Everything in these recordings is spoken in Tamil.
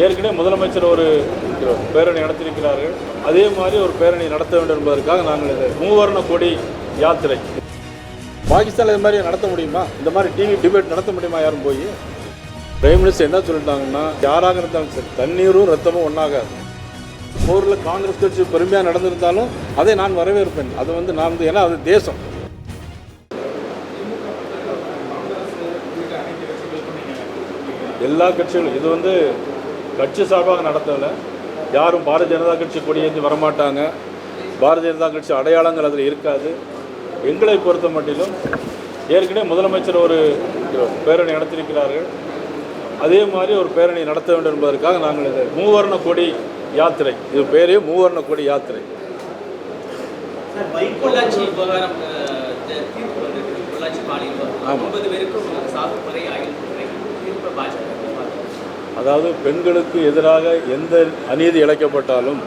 ஏற்கனவே முதலமைச்சர் ஒரு பேரணி நடத்தியிருக்கிறார்கள். அதே மாதிரி ஒரு பேரணி நடத்த வேண்டும் என்பதற்காக நாங்கள் இந்த மூவர்ண கொடி யாத்திரை பாகிஸ்தானில் இது மாதிரி நடத்த முடியுமா? இந்த மாதிரி டிவி டிபேட் நடத்த முடியுமா? யாரும் போய் பிரைம் மினிஸ்டர் என்ன சொல்லிட்டாங்கன்னா, யாராக இருந்தாலும் சரி தண்ணீரும் ரத்தமும் ஒன்றாகாது. போரில் காங்கிரஸ் கட்சி பெருமையாக நடந்திருந்தாலும் அதை நான் வரவேற்பேன். அது நான் ஏன்னா அது தேசம். எல்லா கட்சிகளும் இது கட்சி சார்பாக நடத்தலை. யாரும் பாரதிய ஜனதா கட்சி கொடியேற்றி வரமாட்டாங்க. பாரதிய ஜனதா கட்சி அடையாளங்கள் அதில் இருக்காது. எங்களை பொறுத்த மட்டிலும் ஏற்கனவே முதலமைச்சர் ஒரு பேரணி நடத்தியிருக்கிறார்கள். அதே மாதிரி ஒரு பேரணி நடத்த வேண்டும் என்பதற்காக நாங்கள் இந்த மூவர்ண கொடி யாத்திரை, இது பேரே மூவர்ண கொடி யாத்திரை. அதாவது பெண்களுக்கு எதிராக எந்த அநீதி இழைக்கப்பட்டாலும்,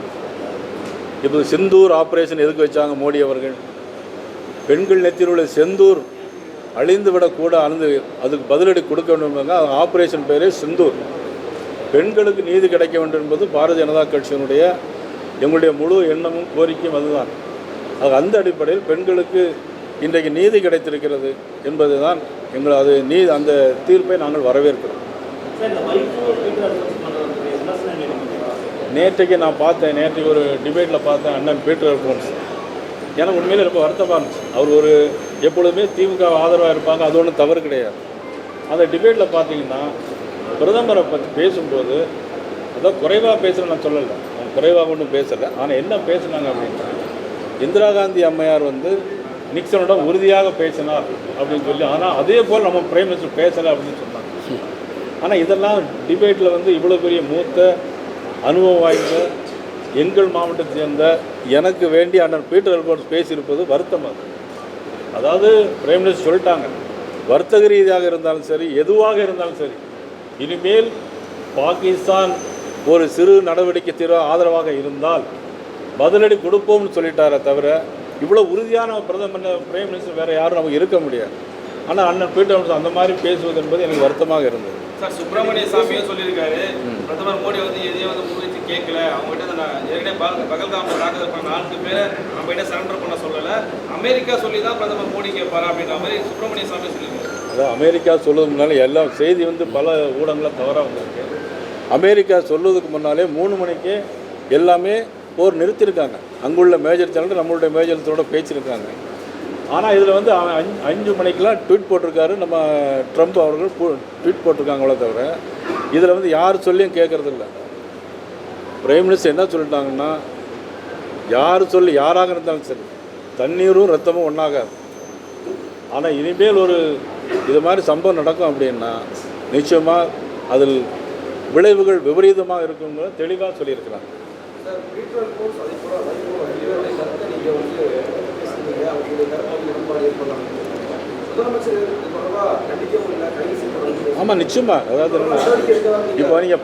இப்போ செந்தூர் ஆப்ரேஷன் எதுக்கு வச்சாங்க மோடி அவர்கள்? பெண்கள் நெத்தியில் உள்ள செந்தூர் அழிந்து விடக்கூட அதுக்கு பதிலடி கொடுக்க வேண்டும். ஆப்ரேஷன் பேரே செந்தூர். பெண்களுக்கு நீதி கிடைக்க வேண்டும் என்பது பாரதிய ஜனதா கட்சியினுடைய எங்களுடைய முழு எண்ணமும் கோரிக்கையும் அதுதான். அந்த அடிப்படையில் பெண்களுக்கு இன்றைக்கு நீதி கிடைத்திருக்கிறது என்பது தான் அந்த தீர்ப்பை நாங்கள் வரவேற்கிறோம். நேற்றைக்கு நான் பார்த்தேன், நேற்றைக்கு ஒரு டிபேட்டில் பார்த்தேன் அண்ணன் பீட்டர் அல்போன்ஸ். எனக்கு உண்மையிலே ரொம்ப வருத்தமாக இருந்துச்சு. அவர் எப்பொழுதுமே திமுக ஆதரவாக இருப்பாங்க, அது ஒன்றும் தவறு கிடையாது. அந்த டிபேட்டில் பார்த்தீங்கன்னா பிரதமரை பற்றி பேசும்போது அதான் குறைவாக பேசுகிறேன்னு நான் சொல்லலை, அவங்க குறைவாக ஒன்றும் பேசலை. ஆனால் என்ன பேசுனாங்க அப்படின்னா, இந்திரா காந்தி அம்மையார் நிக்சனோட உறுதியாக பேசினார் அப்படின்னு சொல்லி, ஆனால் அதே போல் நம்ம பிரைம் மினிஸ்டர் பேசலை அப்படின்னு சொன்னாங்க. ஆனால் இதெல்லாம் டிபேட்டில் இவ்வளோ பெரிய மூத்த அனுபவம் வாய்ந்த எங்கள் மாவட்டத்தை சேர்ந்த எனக்கு வேண்டி அண்ணன் பீட்டர் அல்போன்ஸ் பேசியிருப்பது வருத்தமாக. அதாவது பிரைம் மினிஸ்டர் சொல்லிட்டாங்க, வர்த்தக ரீதியாக இருந்தாலும் சரி எதுவாக இருந்தாலும் சரி, இனிமேல் பாகிஸ்தான் ஒரு சிறு நடவடிக்கை ஆதரவாக இருந்தால் பதிலடி கொடுப்போம்னு சொல்லிட்டாரே தவிர, இவ்வளோ உறுதியான பிரதமர் பிரைம் மினிஸ்டர் வேறு யாரும் நமக்கு இருக்க முடியாது. ஆனால் அண்ணன் பீட்டர் அல்போன்ஸ் அந்த மாதிரி பேசுவது என்பது எனக்கு வருத்தமாக இருந்தது. சார், சுப்பிரமணிய சாமியும் சொல்லியிருக்காரு, பிரதமர் மோடி எதையும் முன்வைத்து கேட்கல. அவங்ககிட்ட ஏற்கனவே பகல்காமில் தாக்குதல் பண்ண 4 பேரை நம்மகிட்ட சரண்டர் பண்ண சொல்லலை, அமெரிக்கா சொல்லி தான் பிரதமர் மோடி கேட்பாரா அப்படின்ற மாதிரி சுப்பிரமணிய சாமி சொல்லியிருக்காரு. அதான் அமெரிக்கா சொல்லுவதுக்கு முன்னாலே எல்லாம் செய்தி பல ஊடகங்களில் தவறாக வந்திருக்கு. அமெரிக்கா சொல்வதுக்கு முன்னாலே 3 மணிக்கே எல்லாமே போர் நிறுத்தியிருக்காங்க. அங்குள்ள மேஜர் சேனல் நம்மளுடைய மேஜர் பேச்சிருக்காங்க. ஆனால் இதில் 5 மணிக்கெலாம் ட்வீட் போட்டிருக்காரு நம்ம ட்ரம்ப் அவர்கள் ட்வீட் போட்டிருக்காங்களோ தவிர, இதில் யார் சொல்லியும் கேட்குறதில்ல. பிரைம் மினிஸ்டர் என்ன சொல்லிட்டாங்கன்னா, யாராக இருந்தாலும் சரி தண்ணீரும் ரத்தமும் ஒன்றாகாது. ஆனால் இனிமேல் இது மாதிரி சம்பவம் நடக்கும் அப்படின்னா நிச்சயமாக அதில் விளைவுகள் விபரீதமாக இருக்குங்கிற தெளிவாக சொல்லியிருக்கிறாங்க. ஆமாம், நிச்சயமாக. அதாவது இப்போ நீங்கள்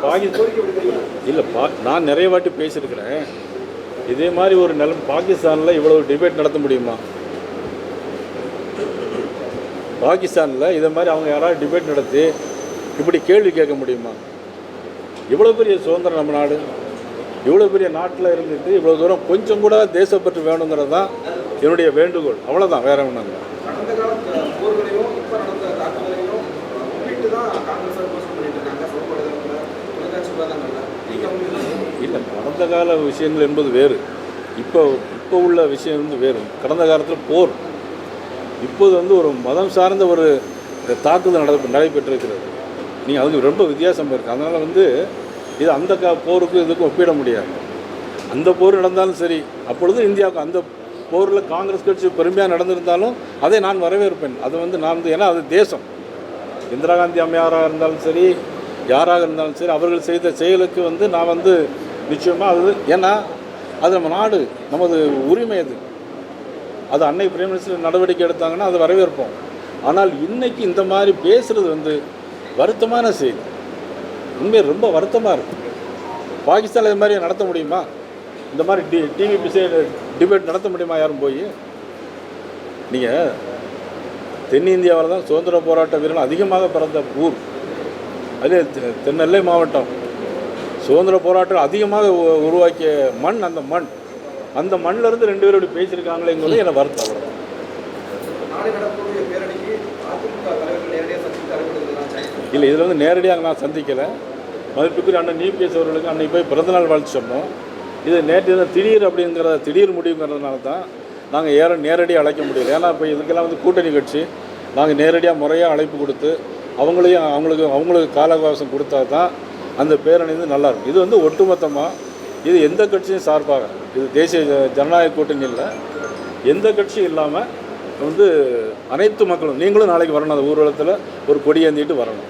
இல்லை நான் நிறைய வாட்டி பேசியிருக்கிறேன். இதே மாதிரி ஒரு பாகிஸ்தானில் இவ்வளோ டிபேட் நடத்த முடியுமா? பாகிஸ்தானில் இதை மாதிரி அவங்க யாராவது டிபேட் நடத்தி இப்படி கேள்வி கேட்க முடியுமா? இவ்வளோ பெரிய சுதந்திரம் நம்ம நாடு, இவ்வளோ பெரிய நாட்டில் இருந்துட்டு இவ்வளோ தூரம் கொஞ்சம் கூட தேசப்பற்று வேணுங்கிறது தான் என்னுடைய வேண்டுகோள். அவ்வளோதான், வேற ஒன்றும் இல்லை. இல்லை, கடந்த கால விஷயங்கள் என்பது வேறு, இப்போ உள்ள விஷயம் வேறு. கடந்த காலத்தில் போர், இப்போது ஒரு மதம் சார்ந்த ஒரு தாக்குதல் நடைபெற்றிருக்கிறது. நீங்கள் அதுக்கு ரொம்ப வித்தியாசம் இருக்குது. அதனால் இது அந்த போருக்கு இதுக்கும் ஒப்பிட முடியாது. அந்த போர் நடந்தாலும் சரி, அப்பொழுது இந்தியாவுக்கு அந்த போரில் காங்கிரஸ் கட்சி பெருமையாக நடந்திருந்தாலும் அதை நான் வரவேற்பேன். அது ஏன்னா அது தேசம். இந்திரா காந்தி அம்மையாராக இருந்தாலும் சரி யாராக இருந்தாலும் சரி, அவர்கள் செய்த செயலுக்கு நான் நிச்சயமாக ஏன்னா அது நம்ம நாடு, நமது உரிமை. அது அன்னை பிரைம் மினிஸ்டர் நடவடிக்கை எடுத்தாங்கன்னா அதை வரவேற்போம். ஆனால் இன்றைக்கி இந்த மாதிரி பேசுகிறது வருத்தமான செய்தி. உண்மையை ரொம்ப வருத்தமாக இருக்குது. பாகிஸ்தானில் இது மாதிரி நடத்த முடியுமா? இந்த மாதிரி டிவி டிபேட் நடத்த முடியுமா? யாரும் போய் நீங்கள் தென்னிந்தியாவில் தான் சுதந்திர போராட்ட வீரர்கள் அதிகமாக பிறந்த ஊர். அதே தென்னெல்லை மாவட்டம் சுதந்திர போராட்டம் அதிகமாக உருவாக்கிய மண் அந்த மண்ணிலேருந்து 2 பேரும் இப்படி பேசியிருக்காங்களேங்கிறது எனக்கு வருத்தம். அவ்வளோ இல்லை, இதில் வந்து நேரடியாக நான் சந்திக்கலை. மதிப்புக்குரிய அண்ணன் இபிஎஸ் அவர்களுக்கு அன்றைக்கி போய் பிறந்தநாள் வாழ்த்து சொன்னோம். இது திடீர் முடிவுங்கிறதுனால தான் நாங்கள் நேரடியாக அழைக்க முடியல. ஏன்னா இப்போ இதுக்கெல்லாம் வந்து கூட்டணி கட்சி நாங்கள் நேரடியாக முறையாக அழைப்பு கொடுத்து அவங்களுக்கு கால அவகாசம் கொடுத்தா தான் அந்த பேரணி வந்து நல்லாயிருக்கும். இது வந்து ஒட்டுமொத்தமாக இது எந்த கட்சியும் சார்பாக, இது தேசிய ஜனநாயக கூட்டணி இல்லை, எந்த கட்சியும் இல்லாமல் வந்து அனைத்து மக்களும் நீங்களும் நாளைக்கு வரணும். அந்த ஊர்வலத்தில் ஒரு கொடி ஏந்திட்டு வரணும்.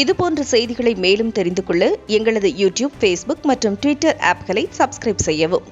இதுபோன்ற செய்திகளை மேலும் தெரிந்து கொள்ள எங்களது யூடியூப், ஃபேஸ்புக் மற்றும் ட்விட்டர் ஆப்களை சப்ஸ்கிரைப் செய்யவும்.